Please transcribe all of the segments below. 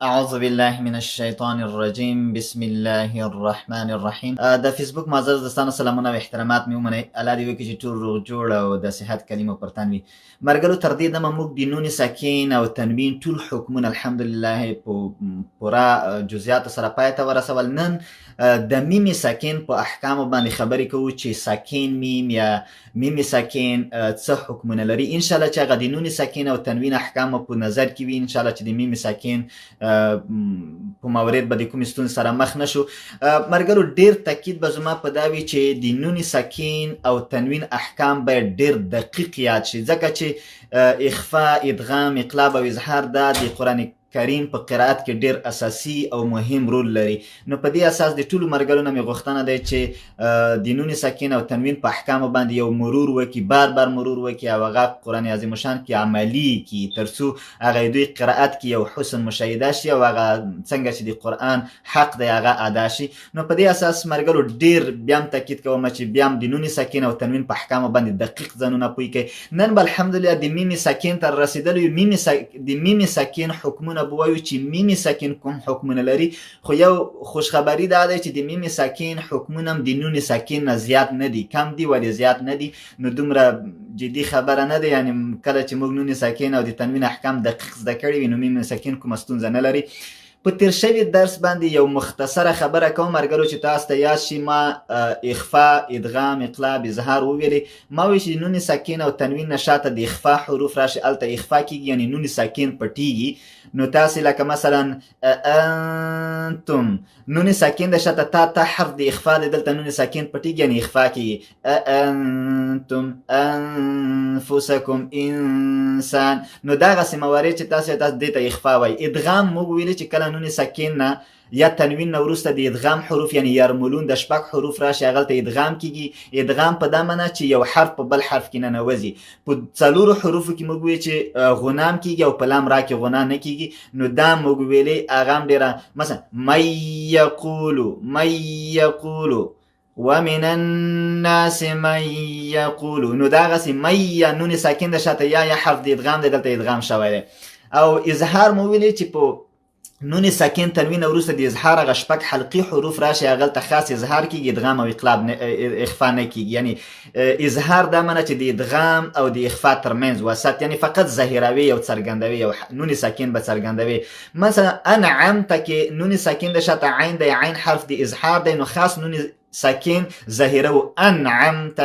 أعوذ بالله من الشیطان الرجیم. بسم الله الرحمن الرحیم. د فیسبوک معزز دوستانو سلامونه او احترامات مې ومنئ. الله دې وکړي چې ټول روغ جوړ او د صحت کلمه پر تن وي. مرګلو تر دې دمه موږ د نون ساکین او تنوین ټول حکمونه الحمدلله په پوره جزئیاتو سره پای ته ورسول. نن د میم ساکین په احکامو باندې خبرې کوو چې ساکین میم یا میم ساکین څه حکمونه لري. ان شاء الله چې هغه د نون ساکین او تنوین احکام په نظر کې وي. ان شاء الله چې د میم ساکین په مورد به د کومې ستونزې سره مخ نشو. مرګرو ډیر تاکید به زما په دا وي چې د نون ساکین او تنوین احکام باید ډیر دقیق یاد شي، ځکه چې اخفاء، ادغام، اقلاب او اظهار دا د قرآن کریم په قرائت کې ډیر اساسي او مهم رول لري. نو په دې اساس د ټولو مرګلو نه مې غوښتنه ده چې د نون ساکین او تنوین په احکامو باندې یو مرور وکړي، بار بار مرور وکړي او هغه قرآن عظیم الشان کې عملي کړي، تر څو هغه دوی قرائت کې یو حسن مشاهده شي او هغه څنګه چې د قرآن حق دی هغه ادا شي. نو په دې اساس مرګلو ډیر بیا هم تاکید کوم چې بیا هم د نون ساکین او تنوین په احکامو باندې دقیق ځانونه پوه کړئ. نن به الحمدلله د میم ساکین تر رسیدلو د میم ساکین حکمونه بوایو چې میم ساکین کوم حکمونه لري. خو یو خوشخبری دا ده چې د میم ساکین حکمونه هم د نون ساکین نه زیات نه دي، کم دي ولې زیات نه دي. نو دومره جدي خبره نه ده، یعنی کله چې موږ نون ساکین او د تنوین احکام دقیق زده کړي وي نو میم ساکین کومه ستونزه نه لري. په تیر شوي درس باندې یو مختصره خبره کوم مرګلو چې تاسو ته یاد شي. ما اخفاء، ادغام، اقلاب، اظهار وویلې. ما وایي چې نون ساکین او تنوین نه شاته د اخفاء حروف راشي، هلته اخفاء کیږي یعنی نون ساکین پټیږي. نو تاسې لکه مثلا انتم، نون ساکین د شاته تا حرف د اخفاء دی، دلته نون ساکین پټیږي یعنی اخفاء کیږي. انتم، انفسکم، انسان. نو دغسې موارد چې تاسو دې ته اخفاء وایي. ادغام موږ ویلي چې کله نون ساکین نه یا تنوین نه وروسته د ادغام حروف یعنی یرملون د شپږ حروف راشي هغلته ادغام کیږي. ادغام په دا معنی چې یو حرف په بل حرف کې ننوځي. په څلورو حروفو کې موږ ویل چې غنام کیږي او په لام را کې غنا نه کیږي. نو دا موږ ویلې هغه هم ډېره، مثلا من یقولو، من یقولو ومن الناس من یقولو. نو دغسې من یا نون ساکن د شاته یا حرف د ادغام دی، دلته ادغام شوی دی. او اظهار مو ویلې چې په نون ساکن تنوین وروسته د اظهار هغه شپږ حلقي حروف راشي هغلته خاص اظهار کیږي، ادغام او اقلاب اخفا نه کیږي. یعنی اظهار دا معنی چې د ادغام او د اخفا ترمنځ وسط، یعنی فقط ظاهروي او څرګندوي او نون ساکن به څرګندوي. مثلا انعمت کې نون ساکن د شاته عین دی، عین حرف د اظهار دی، نو خاص نون ساکن ظاهره. انعمت،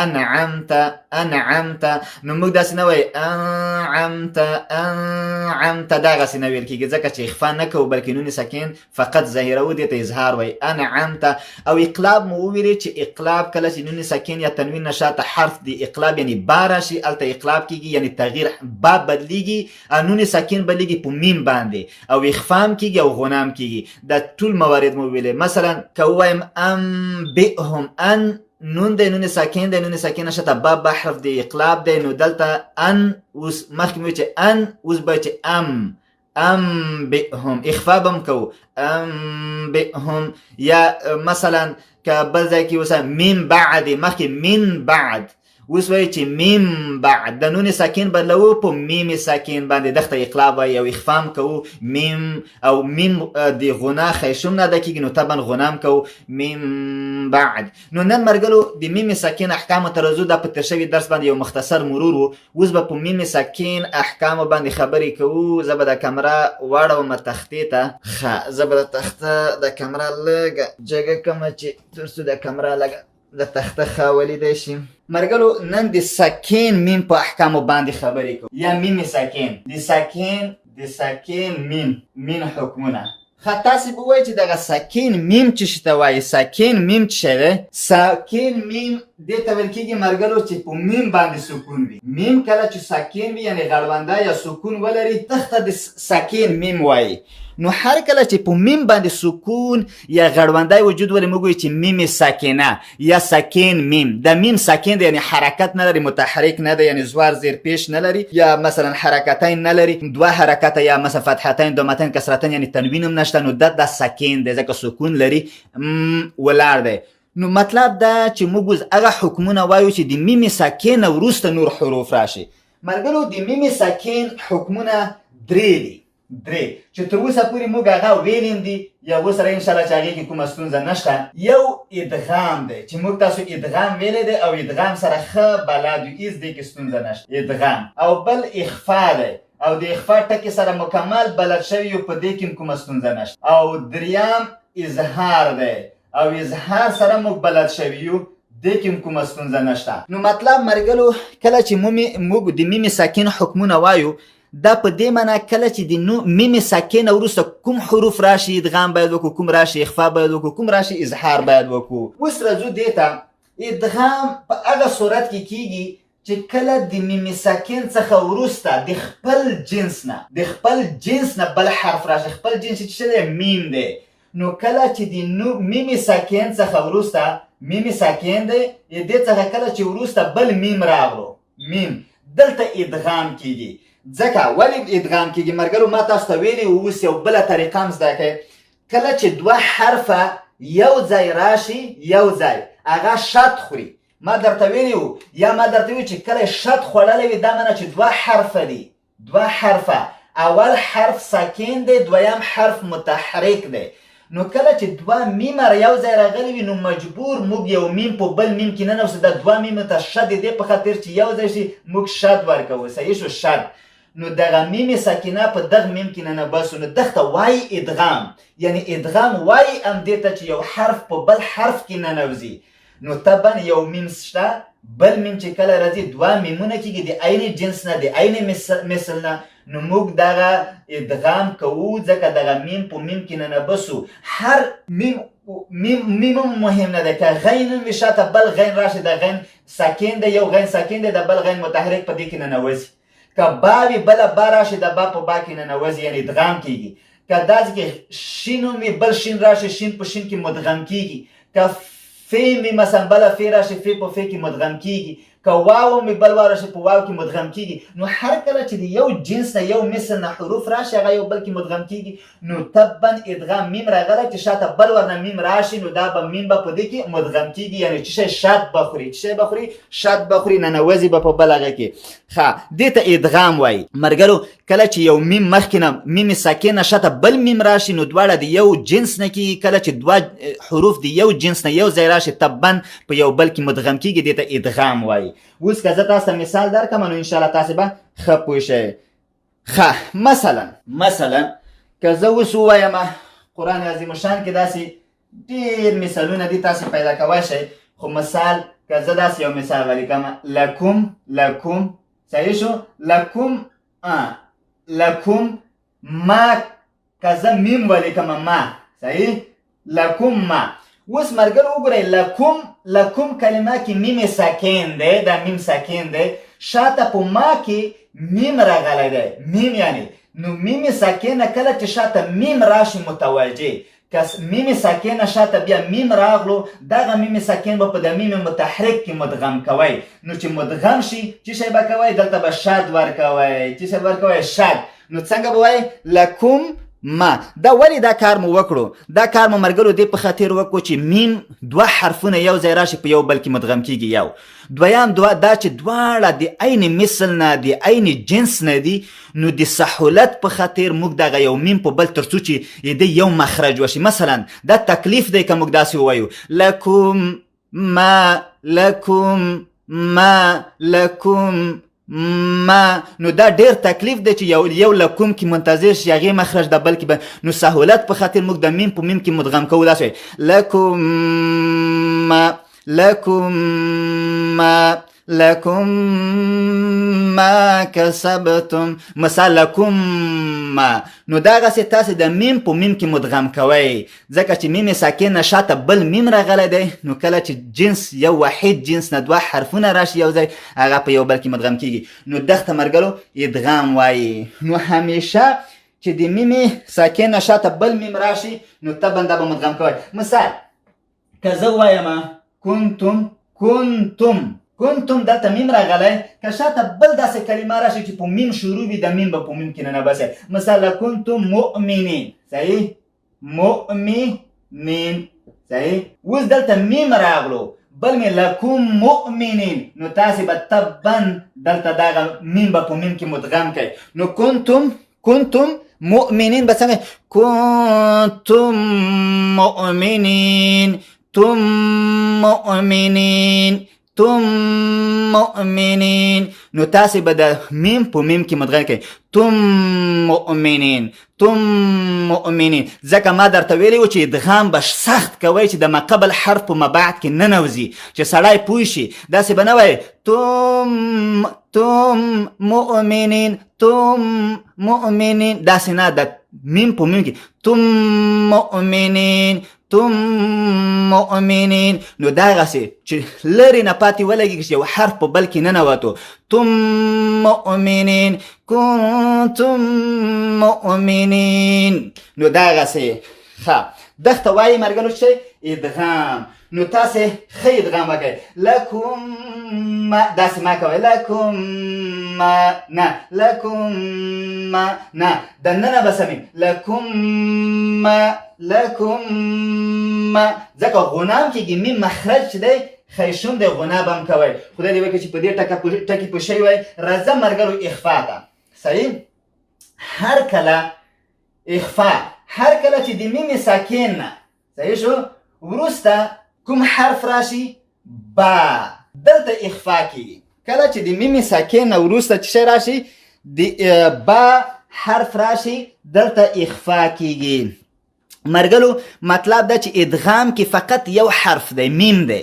انعمت، انعمت. نو موږ داسې نه وایو انعمت، انعمت، دغسې نه ویل کېږي ځکه چې اخفا نه کوو بلکې نون ساکن فقط ظاهروو، دې ته اظهار وایي. انعمت. او اقلاب مو وویلې چې اقلاب کله چې نون ساکن یا تنوین نه شاته حرف د اقلاب یعنی با راشي هلته اقلاب کېږي، یعنی تغییر با بدلیږي، نون ساکن بدلیږي په میم باندې، او اخفا هم کېږي او غنام کېږي. دا ټول موارد مو ویلې. مثلا که ووایم انبئهم، ان نون دی، نون ساکن دی، نون ساکن شته با حرف دی اقلاب دی. نو دلته ان اوس مخکې مې چې ان اوس به چې انبئهم اخفا به م کوو انبئهم. یا مثلا که بل ځای کې اوس من بعد، مخکې من بعد، اوس وایي چې میم بعد د نون ساکن بدلوو په میم ساکن باندې، دغته اقلاب وایي او اخفام کوو میم. او میم د غنا خیشم نه ادا کېږي نو طبعا غنام کوو میم بعد. نو نن مرګلو د میم ساکن احکامو ته راځو. دا په تیر شوي درس باندې یو مختصر مرور و. اوس به په میم ساکن احکامو باندې خبرې کوو. زه به د کمره واړوم تختې ته. ښه، زه به د تخته د کمره لږه جګه کړم چې تر څو د کمره لږه د تخته ښه ولیدی شي. مرګلو نن د ساکن میم په احکامو باندې خبرې کوو، یا میم ساکن. د ساکن میم حکمونه. ښه، تاسې به وایئ چې دغه ساکن میم څه شي ته وایي. ساکن میم څه شی دی؟ ساکن میم دې ته ویل کېږي مرګلو چې په میم باندې سکون وي. میم کله چې ساکن وي یعنی غړونده یا سکون ولري دغته د ساکن میم وایي. نو هر کله چې په میم باندې سکون یا غړوندی وجود ولري موږ وایو چې میم ساکنه یا ساکن میم. د میم ساکن دی یعنی حرکت نه لري، متحرک نه دی، یعنی زوار زیر پیش نه لري، یا مثلا حرکتین نه لري، دوه حرکت یا مثلا فتحتین، دومتین، کسرتین، یعنی تنوین هم نشته. نو د ساکن دی ځکه سکون لري، ولاړ دی. نو مطلب دا چې موږ اوس هغه حکمونه وایو چې د میم ساکن وروسته نور حروف راشي. مرګلو د میم ساکن حکمونه درې دي. درې چې تر اوسه پورې موږ هغه ویلیم دي یا اوس سره انشاءالله چې هغې کې کومه ستونزه نشته. یو ادغام دی چې موږ تاسو ادغام ویلی دی او ادغام سره ښه بلد یو، هېڅ دې کې ستونزه نشته ادغام. او بل اخفا دی او د اخفا ټکي سره مکمل بلد شوي یو، په دې کې کومه ستونزه نشته. او دریم اظهار دی او اظهار سره موږ بلد شوي یو، دې کې کومه ستونزه نشته. نو مطلب مرګلو کله چې موږ د میم ساکن حکمونه وایو دا په دې معنا کله چې د میم ساکن وروسته کوم حروف راشي ادغام باید وکړو، کوم راشي اخفا باید وکړو، کوم راشي اظهار باید وکړو. اوس راځو دې ته ادغام په هغه صورت کې کیږي چې کله د میم ساکن څخه وروسته د خپل جنس نه بل حرف راشي. خپل جنس چې دی میم دی. نو کله چې د میم ساکن څخه وروسته میم ساکن دی دې څخه کله چې وروسته بل میم راغلو میم، دلته ادغام کیږي. ځکه ولې ادغام کیږي مرګرو؟ ما تاسو ته ویلي اوس یو بله طریقه هم زده کړئ. کله چې دوه حرفه یو ځای راشي یو ځای هغه شد خوري. ما درته ویلي وو یا ما درته ویلي چې کله شد خوړلی وي دا معنی چې دوه حرفه دي. دوه حرفه، اول حرف ساکن دی، دویم حرف متحرک دی. نو کله چې دوه میم یو ځای راغلی وي نو مجبور موږ یو میم په بل میم کې ننوځو. دا دوه میم ته شد دی په خاطر چې یو ځای شي موږ شد ورکوو. صحیح شو شد. نو دغه میم ساکنه په دغه میم کې ننباسو. نو دغه ته وایي ادغام. یعنی ادغام وایي هم دې ته چې یو حرف په بل حرف کې ننوځي. نو طبعا یو میم شته، بل میم چې کله راځي دوه میمونه کېږي د عین جنس نه د عین مثل نه. نو موږ دغه ادغام کوو ځکه دغه میم په میم کې ننباسو. هر میم مهم نه ده. که غین وي شاته بل غین راشي، د غین ساکن دی یو غین ساکن دی د بل غین متحرک په دې کې ننوځي. که با وي بله با راشي د با په با کې ننوځي یعنې ادغام کېږي. که داسې کې شین وي بل شین راشي شین په شین کې مدغم کېږي. که فی وي مثلا بله فی راشي فی په فی کې مدغم کېږي. که واو وي بل واو راشي په واو کې مدغم کېږي. نو هر کله چې د یو جنس نه یو مثل نه حروف راشي هغه یو بل کې مدغم کېږي. نو طبعا ادغام میم راغلی چې شاته بل ورنه میم راشي نو دا به میم به په دې کې مدغم کېږي. یعنې چې شی شد بخوري، چې شی بخوري شد بخوري، ننوځي به په بل هغه کې. ښه دې ته ادغام وایي. مرګرو کله چې یو میم مخکې نه میم ساکن نه شاته بل میم راشي نو دواړه د یو جنس نه کېږي. کله چې دوه حروف د یو جنس نه یو ځای راشي طبعا په یو بل کې مدغم کېږي. دې ته ادغام وایي. اوس که زه تاسو ته مثال درکړم نو انشاءالله تاسې به ښه پوه شئ. ښه مثلا که زه اوس ووایم قرآن عظیم شان کې داسې ډېر مثالونه دي تاسې پیدا کولی شئ. خو مثال که زه داسې یو مثال ولیکم لکم صحیح شو. لکم ما که زه میم ولیکم ما صحیح لکم ما. اوس مرګرو وګورئ لکم کلمه کې میم ساکن دی. دا میم ساکن دی. شاته په ما کې میم راغلی دی. میم یعنی نو میم ساکنه کله چې شاته میم راشي متوجه. که میم ساکنه شاته بیا میم راغلو دغه میم ساکن به په د میم متحرک کې مدغم کوئ. نو چې مدغم شي چې شی به کوئ دلته به شد ورکوئ. چې شی به ورکوئ شد. نو څنګه به وایئ لکم ما. دا ولی دا کار مو وکړو؟ دا کار مو مرګرو دې په خاطر وکړو چې میم دوه حرفونه یو ځای راشي په یو بل کې مدغم کېږي. یو دویم دا چې دواړه د عین مثل نه د عین جنس نه دي. نو د سهولت په خاطر موږ دغه یو میم په بل تر څو چې د یو مخرج وشي. مثلا دا تکلیف دی که موږ داسې ووایو لکم ما نو دا ډیر تکلیف دی چې یو لکم کې منتظر شي هغې مخرج د بل کې به. نو سهولت په خاطر موږ د میم په میم کې مدغم کوو. داسې لکم ما کسبتم مثال لکم ما. نو دغسې تاسې د میم په میم کې مدغم کوئ ځکه چې میم ساکن شاته بل میم راغلی دی. نو کله چې جنس یو واحد جنس نه دوه حرفونه راشي یو ځای هغه په یو بل کې مدغم کېږي. نو دغه ته مرګلو ادغام وایي. نو همیشه چې د میم ساکن شاته بل میم راشي نو طبعا دا به مدغم کوئ. مثال که زه وایم کنتم دلته میم راغلی. که شاته بل داسې کلمه راشي چې په میم شروع وي د میم به په میم کې ننباسئ. مثلا کنتم مؤمنین صحیح مؤمنین صحیح. اوس دلته میم راغلو بل مې لکم مؤمنین نو تاسې به طبعا دلته دغه میم به په میم کې مدغم کوئ. نو کنتم مؤمنين بس كنتم مؤمنين تم مؤمنين تم مؤمنين. نو تاسي بدا ميم پو ميم کی مدغن کئی تم مؤمنين تم مؤمنين. ځکه ما درته ویلی و چې ادغام به سخت کوئ چې د ما قبل حرف په ما بعد کې ننوځي چې سړی پوه شي. داسې به نه وایي تم مؤمنين تم مؤمنين. داسې نه، د میم په میم کې تم مؤمنين تم مؤمنين. نو دا غسي چې لري نه پاتې ولګي چې یو حرف په بل کې ننوتو. تم مؤمنين كنتم مؤمنين. نو دا غسي دغته وایي مرګلو چې ادغام. نو تاسې ښه ادغام وکړئ. لکم ما داسې ما کوئ لکم ما نه لکم ما نه دننه به سمیم لکم ما لکم ما. ځکه غنام کېږي میم مخرج چې دی خیشون دی غنا به هم کوئ. خدای دې وکړي چې په دې ټکي پوه شوي وای. راځه مرګلو اخفا ته. صحیح. هر کله اخفا هر کله چې د میم ساکن نه صحیح شو وروسته کوم حرف راشي با دلته اخفا کیږي. کله چې د میم ساکن نه وروسته چې راشي د با حرف راشي دلته اخفا کیږي. مرګلو مطلب دا چې ادغام کې فقط یو حرف دی میم دی.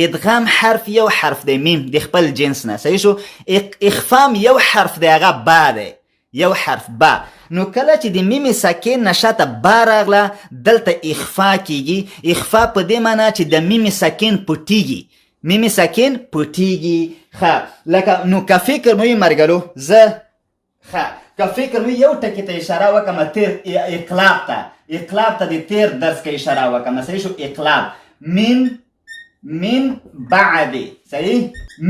ادغام حرف یو حرف دی میم د خپل جنس نه صحیح شو. اخفام یو حرف دی هغه با دی یو حرف با. نو کله چې د میم ساکن نشاته با راغله دلته اخفا کیږي. اخفا په دې معنی چې د میم ساکن پټیږي. میم ساکن پټیږي. لکه نو که فکر مو مرګلو زه که فکر مو یو ټکی ته اشاره وکم تیر اقلاب ته د تیر درس کې اشاره وکم صحیح شو. اقلاب من بعد صحیح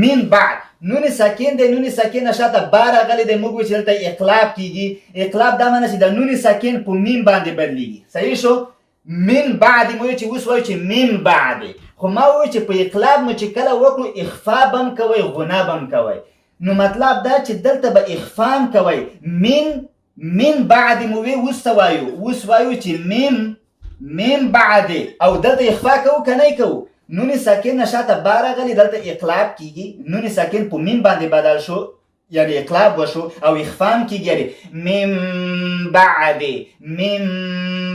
من بعد نون ساکن دی. نون ساکن نشاته با راغلی دی. موږ چې دلته اقلاب کیږي. اقلاب دا معنی چې د نون ساکن په میم باندې بدلیږي صحیح شو. من بعد مو چې اوس وایو چې من بعد. خو ما وایو چې په اقلاب مو چې کله وکړو اخفا بم کوئ غنا بم کوئ. نو مطلب دا چې دلته به اخفام کوئ. من بعد مو وی اوس وایو چې من بعد او دلته اخفا کوو که نه کوو. نون ساکن نشاته با راغلی دلته اقلاب کیږي. نون ساکن په میم باندې بدل شو یعنی اقلاب وشو او اخفام کیږي یعنی من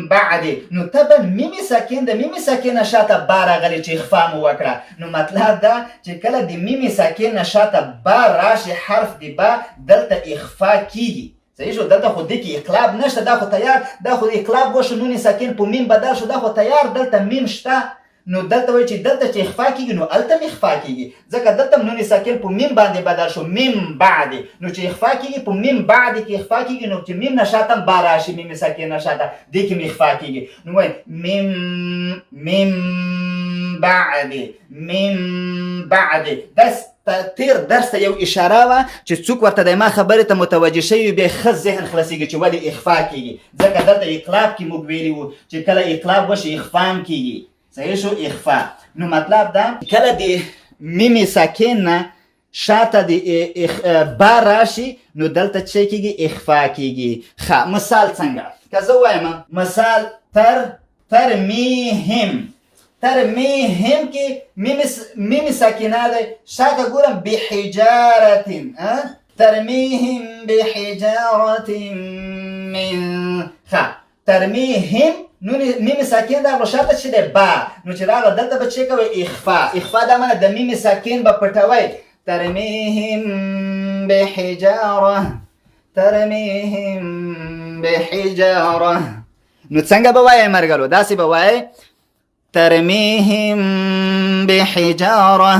بعد. نو طبعا میم ساکن د میم ساکن نشاته با راغلی چې اخفام وکړه. نو مطلب دا چې کله د میم ساکن نشاته با راشي حرف دی با دلته اخفا کیږي صحیح شو. دلته خو دې کې اقلاب نشته. دا خو تیار دا خو اقلاب وشو نون ساکن په میم بدل شو. دا خو تیار دلته میم شته. نو دلته وایي چې دلته چې اخفا کیږي نو الته اخفا کیږي. ځکه دلته نون ساکن په میم باندې بدل شو میم بعد. نو چې اخفا کیږي په میم بعد کې اخفا کیږي. نو چې میم نشاته با راشي میم ساکن نشاته دې کې اخفا کیږي. نو وایي میم بعد. داس تیر درس ته یو اشاره وه چې څوک ورته د ما خبرې ته متوجه شوي بیا ښه ذهن خلاصېږي چې ولې اخفا کیږي. ځکه دلته اقلاب کې موږ ویلي وو چې کله اقلاب وشي اخفام کیږي صحیح شو. اخفا نو مطلب دا کله د میم ساکن نه شاته د با راشي نو دلته څه کیږي اخفا کیږي. مثال څنګه که زه وایم مثال ترمیهم کې میم ساکنه ده. شاته ګورم بحجارة ترمیهم بحجارة من ترمیهم نون میم ساکن دا شاته چې ده با. نو چې راغله دلته به څه کوئ اخفا دا معنی د میم ساکن به پټوئ. ترمیهم بحجاره. نو څنګه به وایې مرګلو داسې به وایې ترمیهم بحجاره.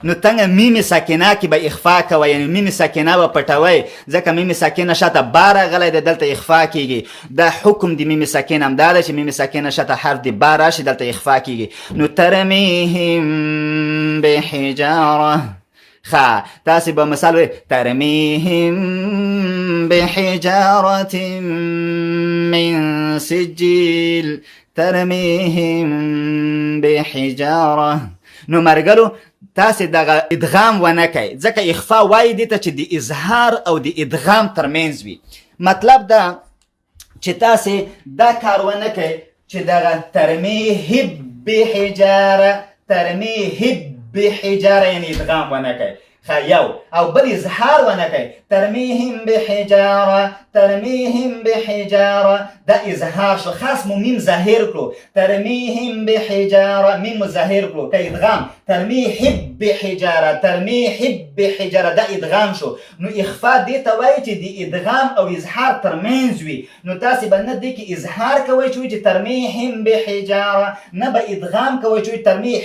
نو څنګه میم ساکنه کې به اخفا کوي یعنی میم ساکنه به پټوي. ځکه میم ساکنه شاته با راغلی دی دلته اخفا کیږي. دا حکم د میم ساکنه هم دا ده چې میم ساکنه شاته حرف د با راشي دلته اخفا کیږي. نو ترمیهم بحجاره. تاسې به مثال وایي ترمیهم بحجاره من سجیل ترمیهم بحجاره. نو مرګلو تاسې دغه ادغام ونه کوئ ځکه اخفا وایي دې ته چې د اظهار او د ادغام ترمنځ وي. مطلب دا چې تاسې دا کار ونه کوئ چې دغه ترمیه بحجاره ترمیه بحجاره یعنی ادغام ونه کوئ یو او بل اظهار ونه کوي ترمیهم بحجاره ترمیهم بحجاره دا اظهار شو خاص مو میم ظاهر کړو ترمیهم بحجاره میم ظاهر کړو که ادغام ترمیه بحجاره ترمیه بحجاره دا ادغام شو نو اخفاء دې ته وایي چې د ادغام او اظهار ترمنځ وي نو تاسې به نه دې کې اظهار کوئ چې ترمیهم بحجاره نه به ادغام کوئ چې ترمیه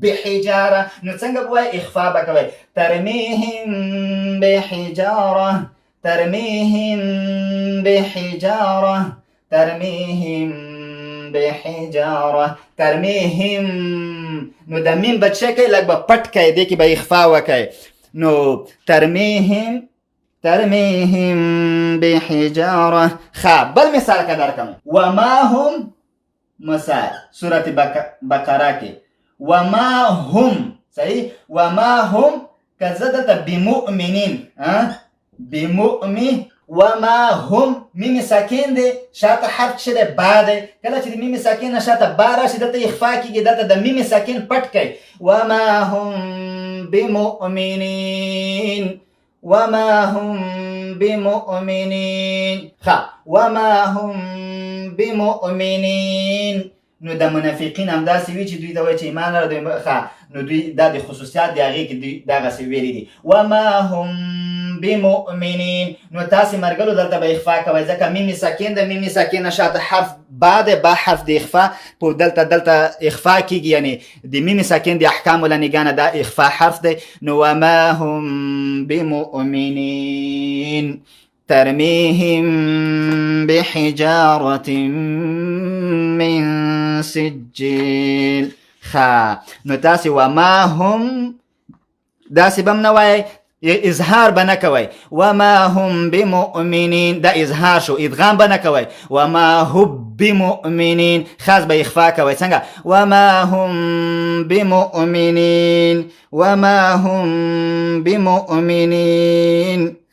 بحجاره نو څنګه به وایي اخفاء به کوئ ترميهم بحجارة ترميهم بحجارة ترميهم بحجارة ترميهم نو د میم بچه کوي لږ به پټ کوي دې کې به اخفا وکوي نو ترميهم بحجارة بل مثال که درکم وما هم مثال سورة بقره کې وما هم صحیح وما هم كذا بمؤمنين بمؤمن وما هم ميم ساكن دي شاته حرف شده بعد کله چې ميم ساکن شاته بارا شده ته اخفاء کیږي دته د ميم ساکن پټ کوي وما هم بمؤمنين وما هم بمؤمنين وما هم بمؤمنين نو د منافقین هم داسې وي چې دوی ته وایي چې ایمان لري نو دوی دا د خصوصیات د هغې کې دوی دغسې ویلي دي وما هم بمؤمنین نو تاسې مرګلو دلته به اخفا کوئ ځکه میم ساکن د میم ساکن شاته حرف بعد با حرف د اخفا په دلته اخفا کیږي یعنی د میم ساکن د احکامو له نګانه دا اخفا حرف دی نو وما هم بمؤمنین ترميهم بحجارة من سجيل نو تاسي وما هم داسي بمنوي اظهار بنكوي وما هم بمؤمنين دا اظهار شو ادغام بنكوي وما هم بمؤمنين خاص باخفاء كوي څنګه وما هم بمؤمنين وما هم بمؤمنين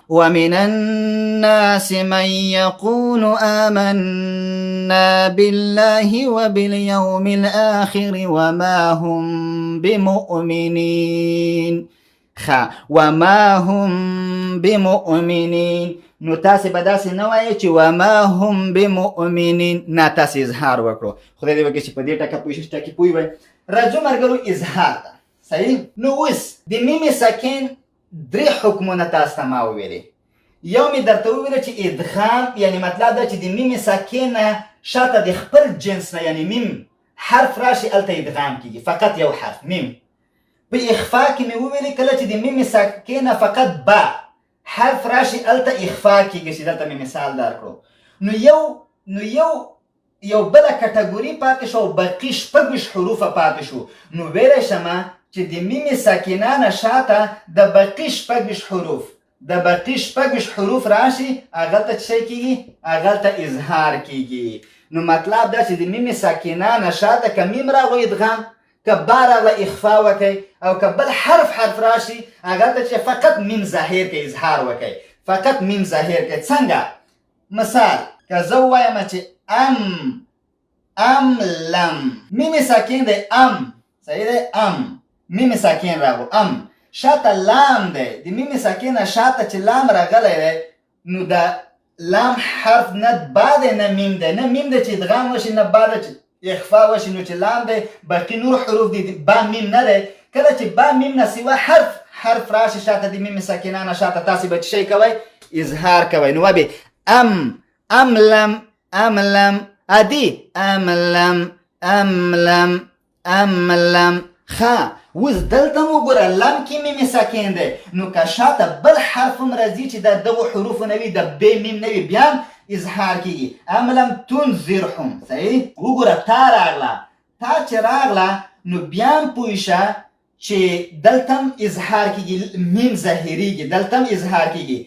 ومن الناس من يقول آمنا بالله وباليوم الآخر وما هم بمؤمنين وما هم بمؤمنين نو تاسې به داسې نه وایئ چې وما هم بمؤمنین نه تاسې اظهار وکړو خدای دې وکړي چې په دې ټکه پوه شئ ټکي پوه وئ راځو ملګرو اظهار ته صحیح نو اوس د میم ساکن درې حکمونه تاسو ته ما وویلې یو مې درته وویله چې ادغام یعنی مطلب دا چې د میم ساکن نه شاته د خپل جنس نه یعنی میم حرف راشي هلته ادغام کیږي فقط یو حرف میم په اخفا کې مې وویلې کله چې د میم ساکن نه فقط با حرف راشي هلته اخفا کیږي چې دلته مې مثال درکړو نو یو بله کټګوري پاتې شو او باقي شپږ حروفه پاتې شو نو ویلی شمه چې د میم ساکنه نه شاته د باقي شپږ حروف راشي هغلته څه کیږي هغلته اظهار کیږي نو مطلب دا چې د میم ساکنه نه شاته که میم راغی ادغام که با راغی اخفا وکئ او که بل حرف راشي هغلته چې فقط میم ظاهر کې اظهار وکئ فقط میم ظاهر کې څنګه مثال که زه ووایم چې ام لم میم ساکن دی صحیح دی میم ساکن راغو شاته لام دی د میم ساکن شاته چې لام راغلی دی نو د لام حرف نه بعد نه میم دی چې ادغام وشي نه بعد چې اخفا وشي نو چې لام دی باقي نور حروف دی با میم نه دی کله چې با میم نه سوا حرف راشي شاته د میم ساکنه نه شاته تاسې به څه کوئ اظهار کوئ نو به ام لم ادي ام لم اوس دلته مو ګوره لم کې میم ساکن دی نو که شاته بل حرف هم راځي چې د دغو حروفو نه وي د ب میم نه وي بیا هم اظهار کیږي ام لم تنذرهم صحیح وګوره تا چې راغله نو بیا هم پوه شه چې دلته هم اظهار کیږي میم ظاهریږي دلته هم اظهار کیږي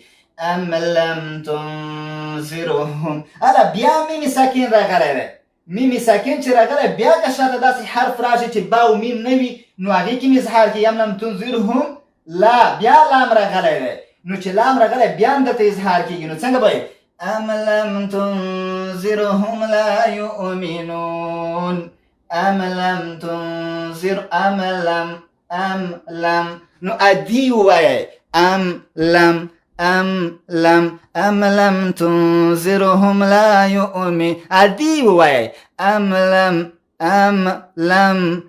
ام لم تنذرهم الا بیا میم ساکن راغلی دی میم ساکن چې راغلی بیا که شاته داسې حرف راشي چې با و میم نه وي نو هغې کې مې اظهار کړي ام لم تنذرهم لا بیا لام راغلی دی نو چې لام راغلی بیا هم درته اظهار کېږي نو څنګه به أم لم تنذرهم لا يؤمنون. أم لم تنذر أم لم نو أدي وواي أم لم تنذرهم لا يؤمن أدي وواي أم لم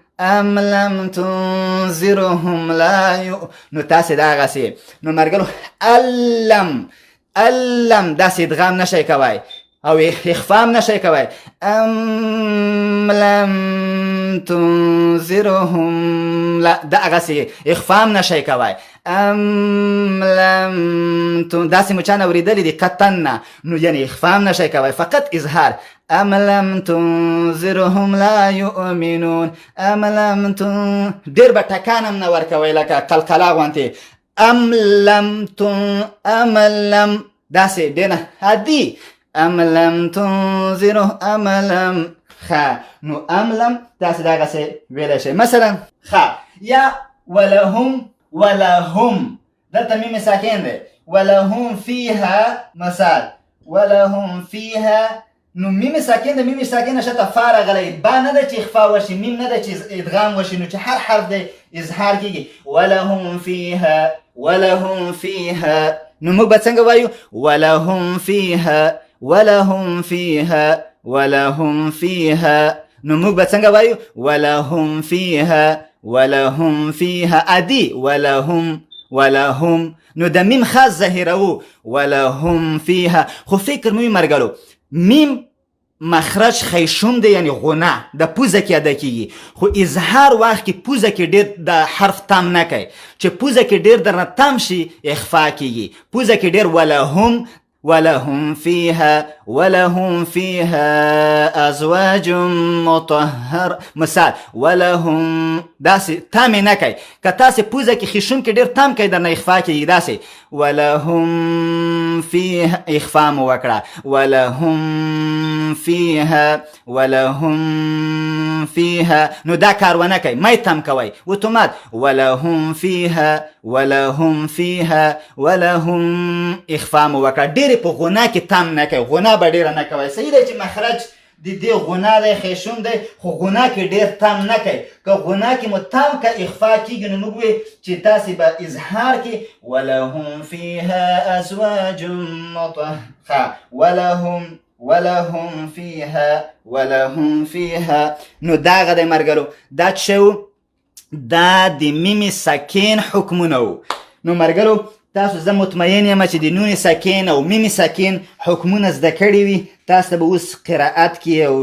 تنذرهم لا يؤمن. نو تاسي دا غسي نو مرګلو الم داسې ادغام نشي کوي او اخفام نشي کوي. ام لم تنذرهم لا دغسې اخفام نشي کوي. ام لم داسې مچان اوریدلې دي قطن نو یعنی اخفام نشي کوي فقط اظهار. ام لم تنذرهم لا يؤمنون. ام لم ډېر به ټکانم نه ورکوي لکه قلقله غوندې. ام لم داسې ډېر عادي. ام لم تنذره ام لم نو ام لم داسې دغسې ویلی شي. مثلا یا ولهم دلته میم ساکن دی. ولهم فیها مثال ولهم فیها نو میم ساکن د میم ساکن شته فار غلی با نه ده چې اخفا وشي میم نه ده چې ادغام وشي نو چې هر حرف دی اظهار کیږي. ولهم فیها نو موږ به څنګه وایو ولهم فیها نو موږ به څنګه وایو ولهم فیها ادي ولهم نو د میم خاص ظاهرو ولهم فیها. خو فکر مو مرګلو میم مخرج خیشوم دی یعنی غنه د پوزه کې ادا کیږي خو اظهار وخت کې پوزه کې ډیر د حرف تام نه کوي چې پوزه کې ډیر درنه تام شي اخفا کیږي. پوزه کې ډیر ولهم فيها ازواج مطهر مثال ولهم داسې تام نه کوي که تاسې پوزه کې خیشوم کې ډیر تام کوي درنه اخفا کیږي داسې ولهم فيها اخفا مو وکړه ولهم فيها نو دا کار ونه کوي مای تم کوي اتومات ولهم فيها اخفا مو وکړه ډېرې په غنا کې تم نه کوي غنا به ډېره نه کوي. صحیح دی چې مخرج د دې غنا دی خیشوم دی خو غنا کې ډېر تم نه کوي که غنا کې مو تم که اخفا کېږي نو موږ وایو چې تاسې به اظهار کې ولهم فيها ازواج مطهر ولهم فيها نو داغه د مرګلو دا چې دا د میم ساکن حکمونه نو مرګلو تاسو زه مطمئن یم چې د نون ساکن او میم ساکن حکمونه زده کړي وي تاسو به اوس قرائت کې او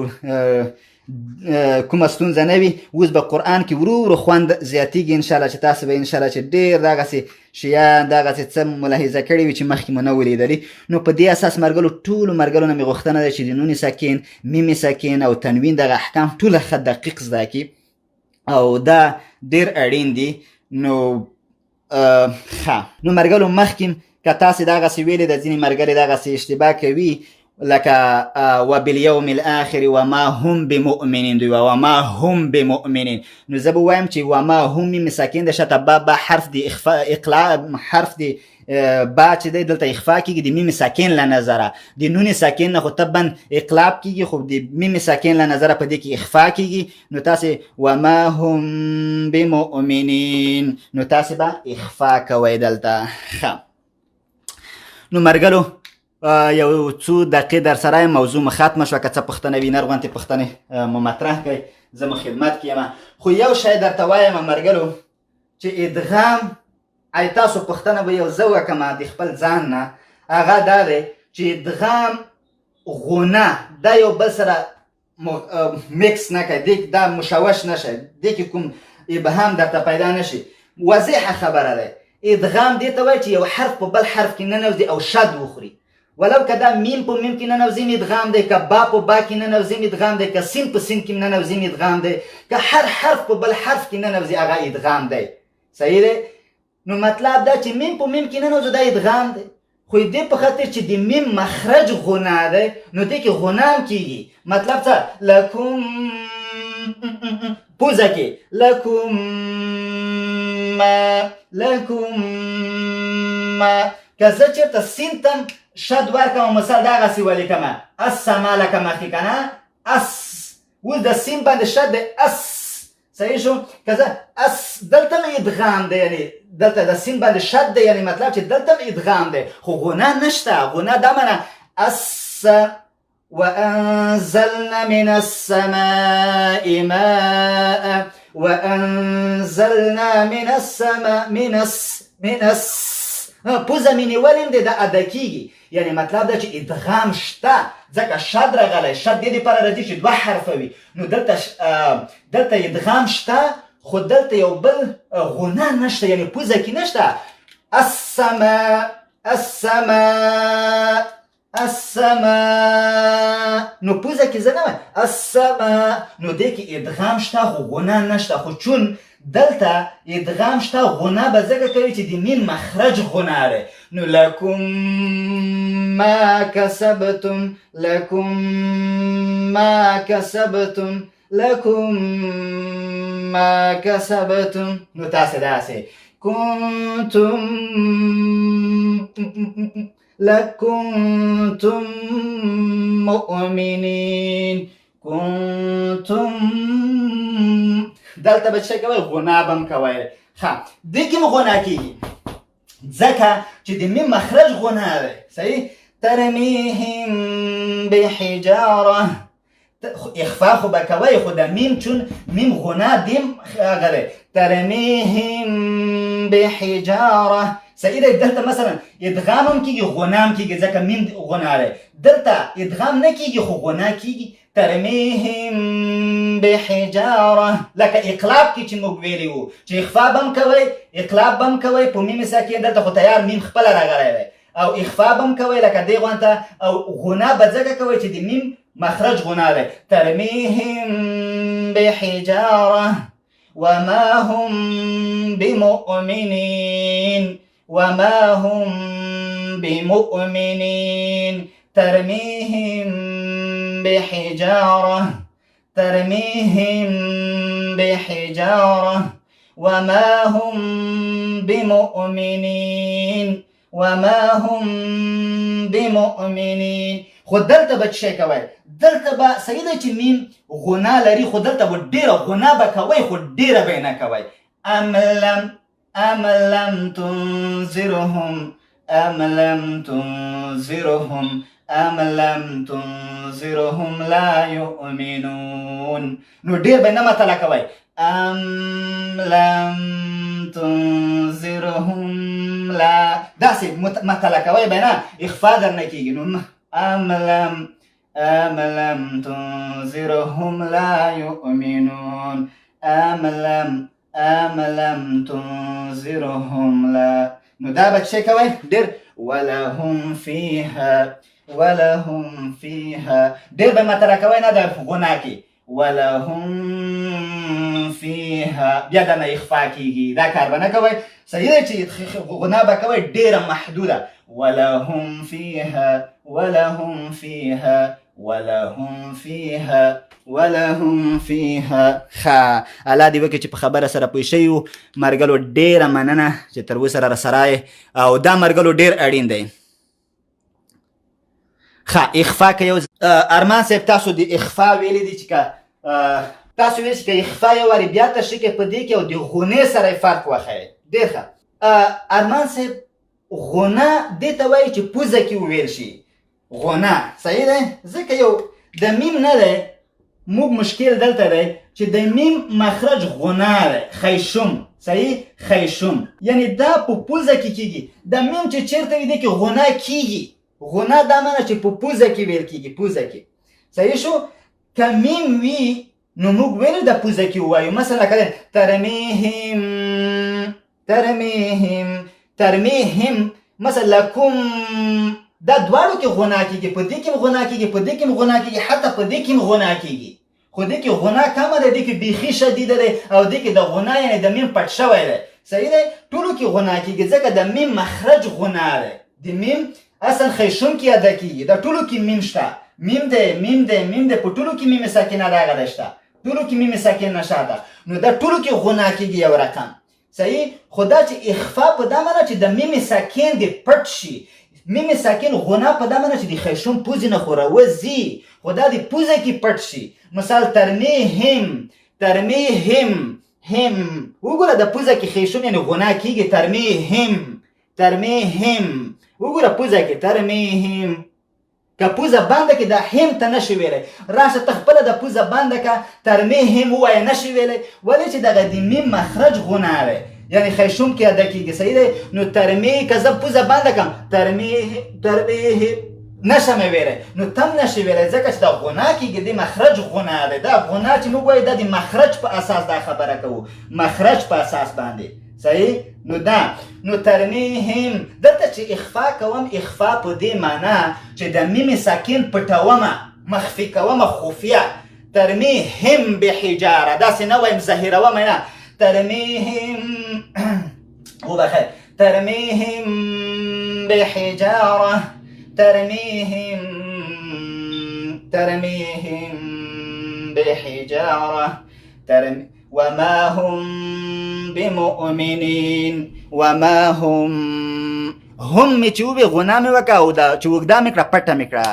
کومه ستونزه نه وي اوس به قرآن کې ورو خوند زیاتېږي انشاءالله چې تاسو به انشاءالله چې ډېر دغسې شیان دغسې څه ملاحظه کړي وي چې مخکې مو نه ولیدلي نو په دې اساس مرګلو ټولو مرګلو نه مې غوښتنه ده چې د نون ساکن میم ساکن او تنوین دغه احکام ټوله ښه دقیق زده کړي او دا ډېر اړین دي. نو نو مرګلو مخکې که تاسې دغسې ویلې د ځینې مرګلې دغسې اشتباه کوي لکه وبالیوم الاخر وما هم بمؤمنین دوی وما هم بمؤمنین نو زه به وایم چې وما هم میم ساکن د شته با حرف دی اقلاع حرف دی با چې دی دلته اخفا کېږي د میم ساکن له نظره د نون ساکن نه خو طبعا اقلاب کېږي خو د میم ساکن له نظره په دې کې اخفا کېږي نو تاسې وما هم بمؤمنین نو تاسې به اخفا کوئ دلته. نو مرګلو یو څو دقیقې در سره موضوع مو ختمه شوه که څه پوښتنه وي نر غوندې پوښتنې مو مطرح کړئ زه مو خدمت کې یم. خو یو شی درته وایم مرګلو چې ادغام ای تاسو پوښتنه به یو زه وکړم د خپل ځان نه هغه دا دی چې ادغام غونه دا یو بل سره میکس نه کوي دا مشوش نشي دې کې کوم ابهام درته پیدا نشي واضحه خبره ده. ادغام دې ته وایي چې یو حرف په بل حرف کې ننوځي او شد وخوري ولو که دا میم په میم کې ننوځي ادغام دی که با په با کې ننوځي ادغام دی که سین په سین کې ننوځي ادغام دی که هر حرف په بل حرف کې ننوځي هغه ادغام دی. صحیح دی. نو مطلب دا چې میم په میم کې ننوځي دا ادغام دی خو دې په خاطر چې د میم مخرج غنا دی نو دې کې غنا هم کېږي. مطلب څه لکم پوزه کې لکم ما که زه چېرته سین تم شد ورکم مثال دغسې ولیکمه السما لکه مخکې کنه اس اوس د سین باندې شد دی اس صحیح شو که زه اس دلته مې ادغام دی یعنی دلته د سین باندې شد دی یعنی مطلب چې دلته مې ادغام دی خو غنه نشته غنه دا معنی اس وأنزلنا من السماء ماء وأنزلنا من السماء من پوزه مې نیولې دی دا ادا کېږي یعنی مطلب دا چې ادغام شته ځکه شد راغلی شد دې دپاره راځي چې دوه حرفه وي نو دلته ادغام شته خو دلته یو بل غنه نشته یعنی پوزه کې نشته السماء نو پوزه کې زه نه وایم السماء نو دې کې ادغام شته خو غنه نشته خو چون دلته ادغام شته غنه به ځکه کوي چې د میم مخرج غنه دی نو لکم ما کسبتم نو تاسې داسې لکنتم مؤمنین دلته به څه کوئ غنا به هم کوئ ښه دې کې م غنا کېږي ځکه چې د میم مخرج غنا دی صحیح ترمیهم بحجاره اخفا خو به کوئ خو د میم چون میم غنا دیم غلی ترمیهم بحجاره صحیح دی دلته مثلا ادغام هم کېږي غنا هم کېږي ځکه میم غنا دی دلته ادغام نه کېږي خو غنا کېږي ترمیهم بحجاره لکه اقلاب کې چې موږ ویلي وو چې اخفا به هم کوئ اقلاب به هم کوئ په میم ساکن دلته خو تیار میم خپله راغلی دی او اخفا به هم کوئ لکه دې غوانته او غنا به ځکه کوئ چې د میم مخرج غنا دی ترمیهم بحجاره وما هم بمؤمنین ترمیهم بحجاره وما هم بمؤمنین خو دلته به څه کوئ دلته به صحیح دی چې میم غنا لري خو دلته به ډېره غنا به کوئ خو ډېره به یې نه کوئ أم لم تنذرهم لا يؤمنون نو ډېر به نه مطلع کوئ أم لم تنذرهم لا داسې مطلع کوئ به نه اخفا در نه کېږي نو أم لم تنذرهم لا يؤمنون أم لم تنذرهم لا نو دا به څه کوئ ډېر ولهم فيها ډېر به مطلع کوئ نه د غنا کې ولهم فيها بیا دا نه اخفا کېږي دا کار به نه کوئ صحیح دی چې غنا به کوئ ډېره محدوده ولهم فيها ښه الله دې وکړي چې په خبره سره پوه شوي وو مرګلو ډېره مننه چې تر اوسه راسره او دا مرګلو ډېر اړین دی ښه اخفا که یو ارمان صاحب تاسو د اخفا ویلی دي چې که تاسو ویل چې که اخفا یو وارې بیا تشریح په دې کې او د غنې سره یې فرق وښیئ ډېر ښه ارمان صاحب غنه دې ته وایي چې پوزه کې وویل شي غنه صحیح دی ځکه یو د میم نه دی موږ مشکل دلته دی چې د میم مخرج غنه دی خیشم صحیح خیشم یعنی دا په پوزه کې کېږي د میم چې چېرته وي دی کې غنه کېږي غنه دا معنی چې په پوزه کې ویل کېږي پوزه کې صحیح شو که میم وي نو موږ ولې د پوزه کې ووایو مثلا که ترمیهم مثلا لکم دا دواړو کې غنا کېږي په دې کې هم غنا کېږي په دې کې هم غنا کېږي حتی په دې کې هم غنا کېږي خو دې کې غنا کمه ده دې کې بیخي شدیده دی او دې کې د غنا یعنې د میم پټ شوی دی صحیح دی ټولو کې غنا کېږي ځکه د میم مخرج غنا دی د میم اصل خیشون کې ادا کېږي د ټولو کې میم شته میم دی په ټولو کې میم ساکنه راغلی شته ټولو کې میم ساکنه شته نو د ټولو کې غنا کېږي یو رقم صحیح خو دا چې اخفا په دا معنی چې د میم ساکن دې پټ شي میم ساکن غنا په دا معنی چې د خیشوم پوزې نه خو راوځي خو دا د پوزه کې پټ شي. مثال ترمیهم هم وګوره د پوزه کې خیشوم یعنی غنا کیږي. ترمیهم وګوره پوزه کې ترمیهم که پوزه بنده کې دا هم ته نشي ویلی راشه ته خپله د پوزه بنده که ترمیهم ووایه نشي ویلی ولې چې دغه د میم مخرج غنا دی یعنی خیشوم کې ادا کیږي. صحیح دی. نو ترمیه که زه پوزه بنده کړم ترمیه نشم ویلی نو تم نشي ویلی ځکه چې دا غنا کیږي د مخرج غنا دی. دا غنا چې موږ وایو دا د مخرج په اساس دا خبره کوو مخرج په اساس باندې. صحیح. نو دا نو ترمیهم دلته چې اخفا کوم اخفا په دې معنا چې د میم ساکن پټومه مخفي کومه خفیه. ترمیهم بحجاره داسې نه وایم ظاهرومه نه. ترمیهم وبخیر ترمیهم بحجاره ترمیهم بحجاره وما هم بمؤمنین وما هم چې وبې غنا مې وکړه او دا چې اوږده مې کړه پټه مې کړه.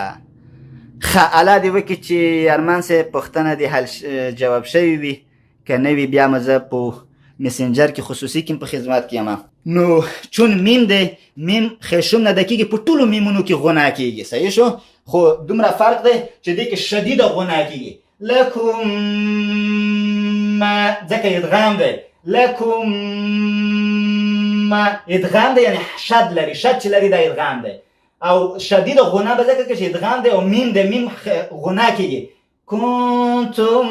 ښه الله دې وکړي چې ارمان صاحب پوښتنه دې حل جواب شوي وي که نه وي بیا مې زه په مسنجر کې خصوصي کې په خدمت کې یم. نو چون میم دی میم خیشوم نه د کېږي په ټولو میمونو کې غنا کېږي. صحیح شو. خو دومره فرق دی چې دې کې شدیده غنا کېږي. لکم ځکه ادغام دی لکم ادغام دی یعنی شد لري شد چې لري دا ادغام دی او شدید غنا به ځکه چې ادغام دی او میم دی میم غنا کېږي. کنتم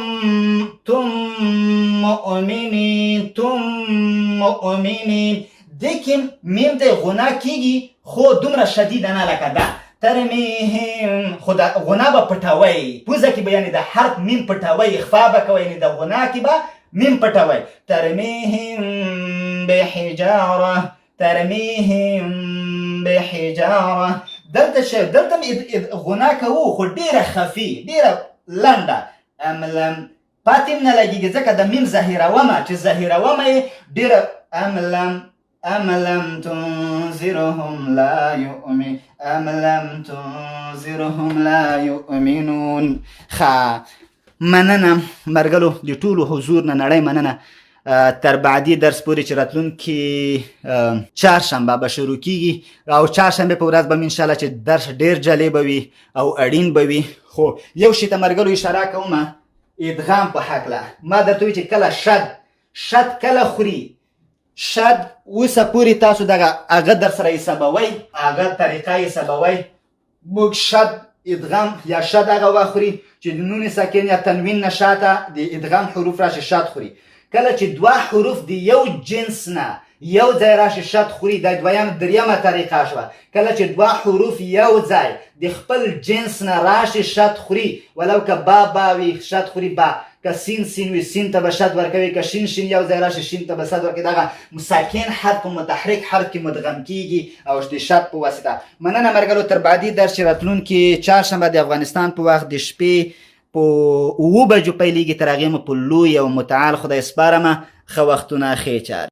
مؤمنین دیکن میم دی غنا کېږي خو دومره شدید نه لکه دا. ترمیهم خود غنا به پټوي پوزه کې به یعنی د حرف میم پټوي اخفا به کوي یعنی د غنا کې به میم پټوي. ترمیهم بحجاره دلته غنا کوو خو ډیره خفي ډیره لنډه املم پاتې نه لګیږي ځکه د میم ظاهرومه چې ظاهرومه ډیره أم لم تنذرهم لا يؤمنون. مننه مرګلو د ټولو حضور نه نړۍ مننه. تر بعدي درس پورې چې راتلونکي چهارشنبه به شروع کیږي او چهارشنبه په ورځ به ان شاء الله چې درس ډیر جالب وي او اړین به وي. خو یو شی ته مرګلو اشاره کوم ادغام په حقله ما درته وی چې کله شد کله خوري شد اوسه پوری تاسو دغه هغه در سره حسابوي هغه طریقه حسابوي. موږ شد ادغام یا شد هغه واخوري چې د نون ساکن یا تنوین نشاته د ادغام حروف راشي شد خوري. کله چې دوه حروف د یو جنس نه یو ځای راشي شد خوري دا دریمه طریقه شوه. کله چې دوه حروف یو ځای د خپل جنس نه راشي شد خوري ولو که با وي شد خوري با که سین وي سین ته به شد ورکوي که شین یو ځای راشي شین ته به صد ورکوي. دغه مساکن حرف متحرک حرف کې مدغم کیږي او د شد په واسطه. مننه مرګلو تر بعدي درس چې راتلونکي چهارشنبه د افغانستان په وخت د شپې په 9 بجو پیلېږي تر هغې مو په لوی او متعال خدای سپارمه. ښه وختونه ښې چارې.